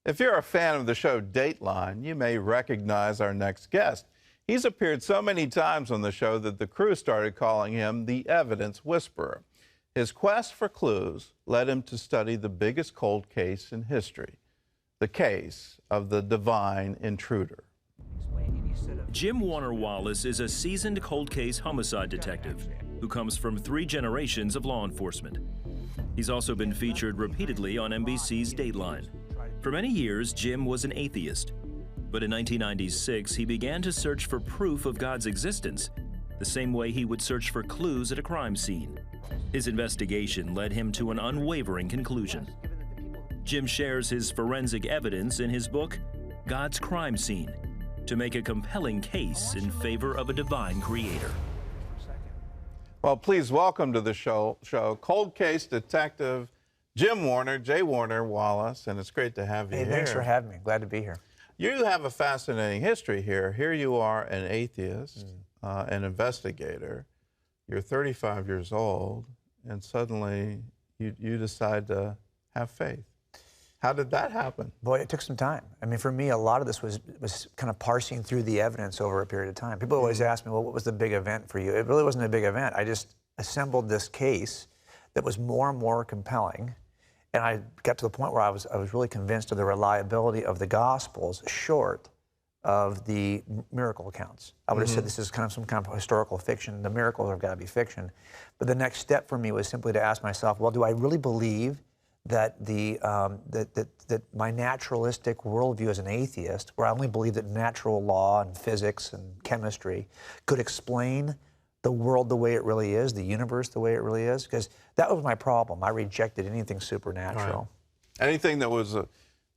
If you're a fan of the show Dateline, you may recognize our next guest. He's appeared so many times on the show that the crew started calling him the Evidence Whisperer. His quest for clues led him to study the biggest cold case in history, the case of the divine intruder. Jim Warner Wallace is a seasoned cold case homicide detective who comes from 3 generations of law enforcement. He's also been featured repeatedly on NBC's Dateline. For many years, Jim was an atheist. But in 1996, he began to search for proof of God's existence, the same way he would search for clues at a crime scene. His investigation led him to an unwavering conclusion. Jim shares his forensic evidence in his book, God's Crime Scene, to make a compelling case in favor of a divine creator. Well, please welcome to the show cold case detective Jim Warner, J. Warner Wallace, and it's great to have you here. Thanks for having me. Glad to be here. You have a fascinating history here. Here you are, an atheist, an investigator. You're 35 years old, and suddenly you decide to have faith. How did that happen? Boy, it took some time. I mean, for me, a lot of this was kind of parsing through the evidence over a period of time. People always ask me, well, what was the big event for you? It really wasn't a big event. I just assembled this case that was more and more compelling. And I got to the point where I was really convinced of the reliability of the Gospels short of the miracle accounts. I would have said this is kind of some kind of historical fiction. The miracles have got to be fiction. But the next step for me was simply to ask myself, well, do I really believe that that my naturalistic worldview as an atheist, where I only believe that natural law and physics and chemistry could explain the world the way it really is, the universe the way it really is? Because that was my problem. I rejected anything supernatural. Right. Anything that was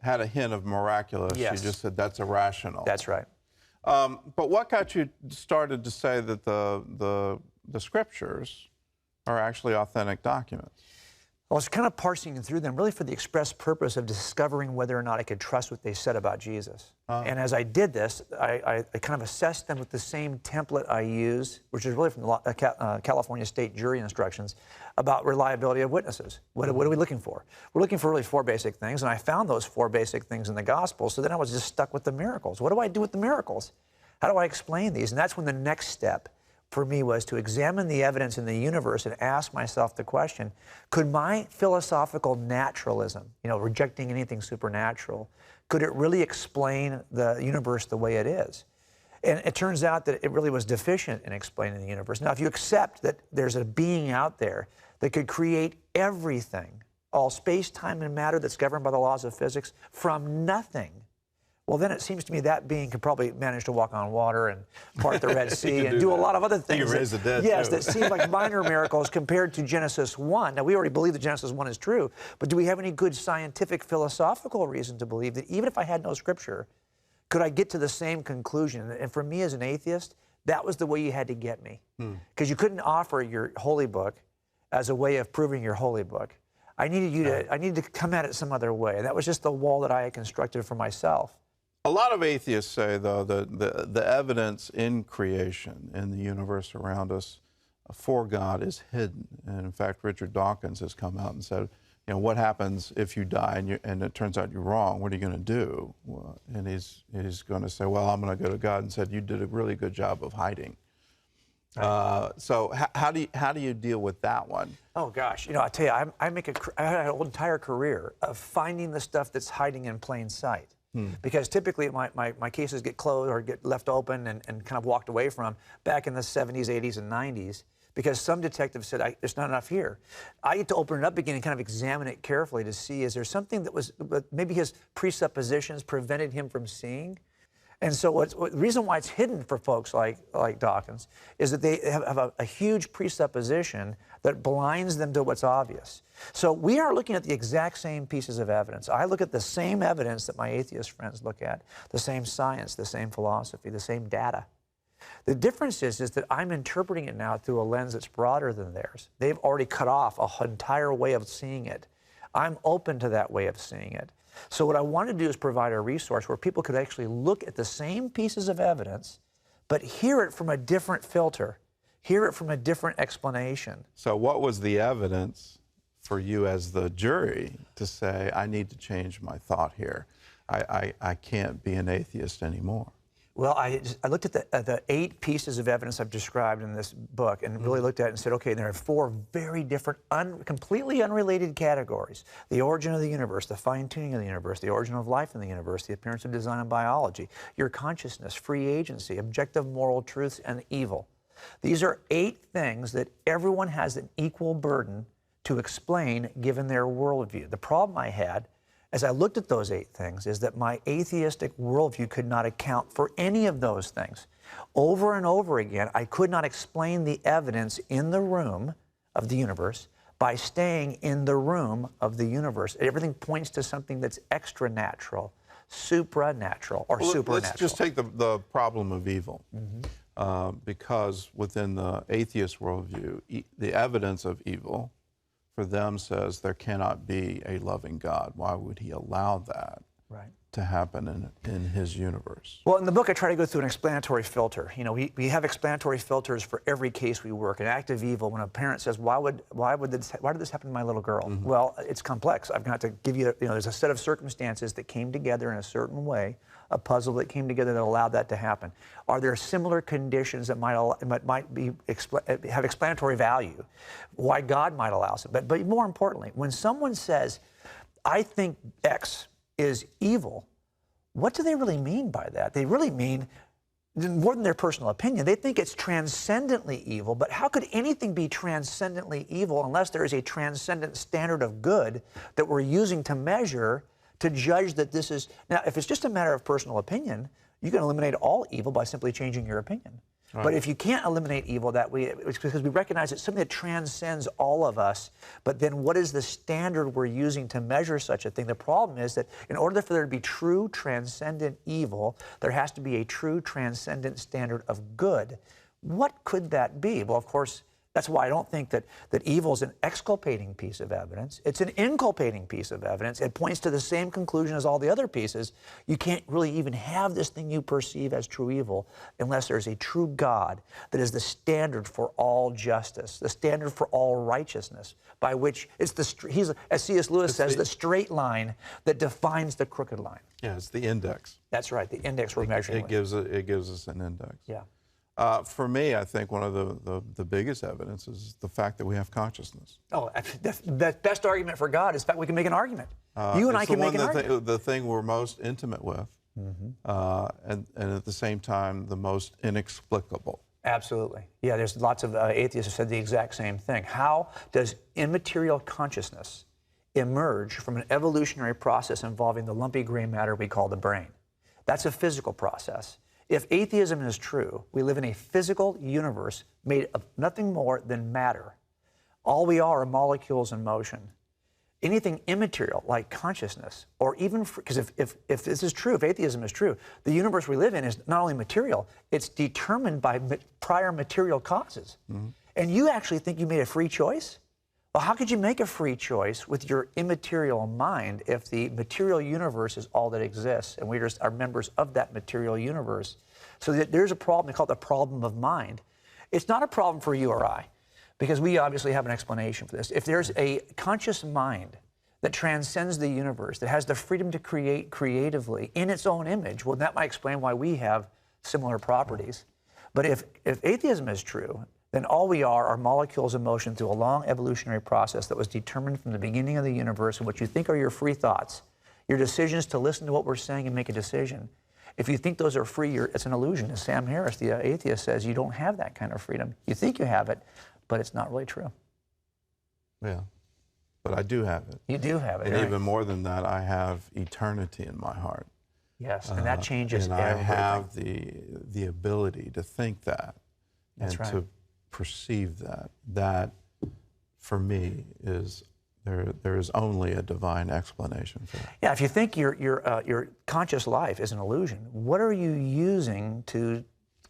had a hint of miraculous, yes. You just said that's irrational. That's right. But what got you started to say that the scriptures are actually authentic documents? I was kind of parsing through them really for the express purpose of discovering whether or not I could trust what they said about Jesus. And as I did this, I kind of assessed them with the same template I use, which is really from the California State jury instructions, about reliability of witnesses. What are we looking for? We're looking for really 4 basic things, and I found those 4 basic things in the Gospel, so then I was just stuck with the miracles. What do I do with the miracles? How do I explain these? And that's when the next step for me was to examine the evidence in the universe and ask myself the question, could my philosophical naturalism, rejecting anything supernatural, could it really explain the universe the way it is? And it turns out that it really was deficient in explaining the universe. Now, if you accept that there's a being out there that could create everything, all space, time, and matter that's governed by the laws of physics from nothing, well, then it seems to me that being could probably manage to walk on water and part the Red Sea and do a lot of other things. He can raise the dead, yes, too. that seem like minor miracles compared to Genesis 1. Now, we already believe that Genesis 1 is true, but do we have any good scientific, philosophical reason to believe that even if I had no scripture, could I get to the same conclusion? And for me as an atheist, that was the way you had to get me. Because you couldn't offer your holy book as a way of proving your holy book. I needed to come at it some other way. And that was just the wall that I had constructed for myself. A lot of atheists say, though, that the evidence in creation, in the universe around us, for God is hidden. And in fact, Richard Dawkins has come out and said, what happens if you die and it turns out you're wrong? What are you going to do? And he's going to say, well, I'm going to go to God and said, you did a really good job of hiding. So how do you deal with that one? Oh gosh, I tell you, I had an entire career of finding the stuff that's hiding in plain sight. Because typically my cases get closed or get left open and kind of walked away from back in the 70s, 80s, and 90s because some detectives said, there's not enough here. I get to open it up again and kind of examine it carefully to see, is there something that maybe his presuppositions prevented him from seeing? And so the reason why it's hidden for folks like Dawkins is that they have a huge presupposition that blinds them to what's obvious. So we are looking at the exact same pieces of evidence. I look at the same evidence that my atheist friends look at, the same science, the same philosophy, the same data. The difference is that I'm interpreting it now through a lens that's broader than theirs. They've already cut off an entire way of seeing it. I'm open to that way of seeing it. So what I want to do is provide a resource where people could actually look at the same pieces of evidence, but hear it from a different filter, hear it from a different explanation. So what was the evidence for you as the jury to say, I need to change my thought here? I can't be an atheist anymore. Well, I looked at the 8 pieces of evidence I've described in this book and really looked at it and said, okay, there are 4 very different, completely unrelated categories. The origin of the universe, the fine-tuning of the universe, the origin of life in the universe, the appearance of design and biology, your consciousness, free agency, objective moral truths, and evil. These are 8 things that everyone has an equal burden to explain given their worldview. The problem I had as I looked at those 8 things is that my atheistic worldview could not account for any of those things. Over and over again, I could not explain the evidence in the room of the universe by staying in the room of the universe. Everything points to something that's extra-natural, supranatural, or supernatural. Let's just take the problem of evil. Because within the atheist worldview, the evidence of evil for them says there cannot be a loving God. Why would he allow that to happen in his universe? Well, in the book, I try to go through an explanatory filter. You know, we have explanatory filters for every case we work. An act of evil, when a parent says, why did this happen to my little girl? Well, it's complex. I've got to give you, there's a set of circumstances that came together in a certain way, a puzzle that came together that allowed that to happen. Are there similar conditions that might have explanatory value? Why God might allow it? But more importantly, when someone says, I think X is evil, what do they really mean by that? They really mean more than their personal opinion. They think it's transcendently evil, but how could anything be transcendently evil unless there is a transcendent standard of good that we're using to measure, to judge that this is... Now, if it's just a matter of personal opinion, you can eliminate all evil by simply changing your opinion. Right. But if you can't eliminate evil that way, it's because we recognize it's something that transcends all of us, but then what is the standard we're using to measure such a thing? The problem is that in order for there to be true transcendent evil, there has to be a true transcendent standard of good. What could that be? Well, of course, that's why I don't think that evil is an exculpating piece of evidence. It's an inculpating piece of evidence. It points to the same conclusion as all the other pieces. You can't really even have this thing you perceive as true evil unless there's a true God that is the standard for all justice, the standard for all righteousness, by which it's he's, as C.S. Lewis says, the straight line that defines the crooked line. Yeah, it's the index. That's right, the index we're measuring it gives us an index. Yeah. For me, I think one of the biggest evidence is the fact that we have consciousness. Oh, the best argument for God is the fact we can make an argument. You and I can make an argument. The thing we're most intimate with, and at the same time, the most inexplicable. Absolutely. Yeah, there's lots of atheists who said the exact same thing. How does immaterial consciousness emerge from an evolutionary process involving the lumpy gray matter we call the brain? That's a physical process. If atheism is true, we live in a physical universe made of nothing more than matter. All we are molecules in motion. Anything immaterial, like consciousness, or even, because if this is true, if atheism is true, the universe we live in is not only material, it's determined by prior material causes. And you actually think you made a free choice? Well, how could you make a free choice with your immaterial mind if the material universe is all that exists and we just are members of that material universe? So there's a problem called the problem of mind. It's not a problem for you or I, because we obviously have an explanation for this. If there's a conscious mind that transcends the universe, that has the freedom to create creatively in its own image, well, that might explain why we have similar properties. But if atheism is true, then all we are molecules in motion through a long evolutionary process that was determined from the beginning of the universe, and what you think are your free thoughts, your decisions to listen to what we're saying and make a decision. If you think those are free, it's an illusion. As Sam Harris, the atheist, says, you don't have that kind of freedom. You think you have it, but it's not really true. Yeah, but I do have it. You do have it. And even more than that, I have eternity in my heart. Yes, and that changes everything. And I have the ability to think that. That's right. To perceive that. That, for me, is there is only a divine explanation for that. Yeah, if you think your conscious life is an illusion, what are you using to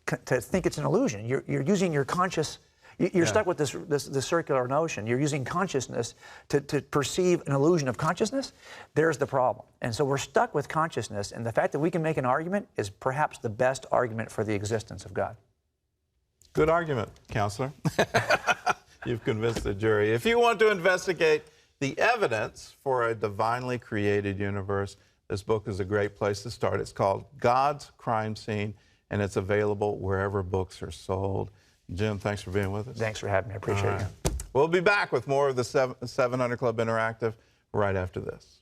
think it's an illusion? You're using your conscious. You're stuck with this circular notion. You're using consciousness to perceive an illusion of consciousness. There's the problem. And so we're stuck with consciousness, and the fact that we can make an argument is perhaps the best argument for the existence of God. Good argument, counselor. You've convinced the jury. If you want to investigate the evidence for a divinely created universe, this book is a great place to start. It's called God's Crime Scene, and it's available wherever books are sold. Jim, thanks for being with us. Thanks for having me. I appreciate you. We'll be back with more of the 700 Club Interactive right after this.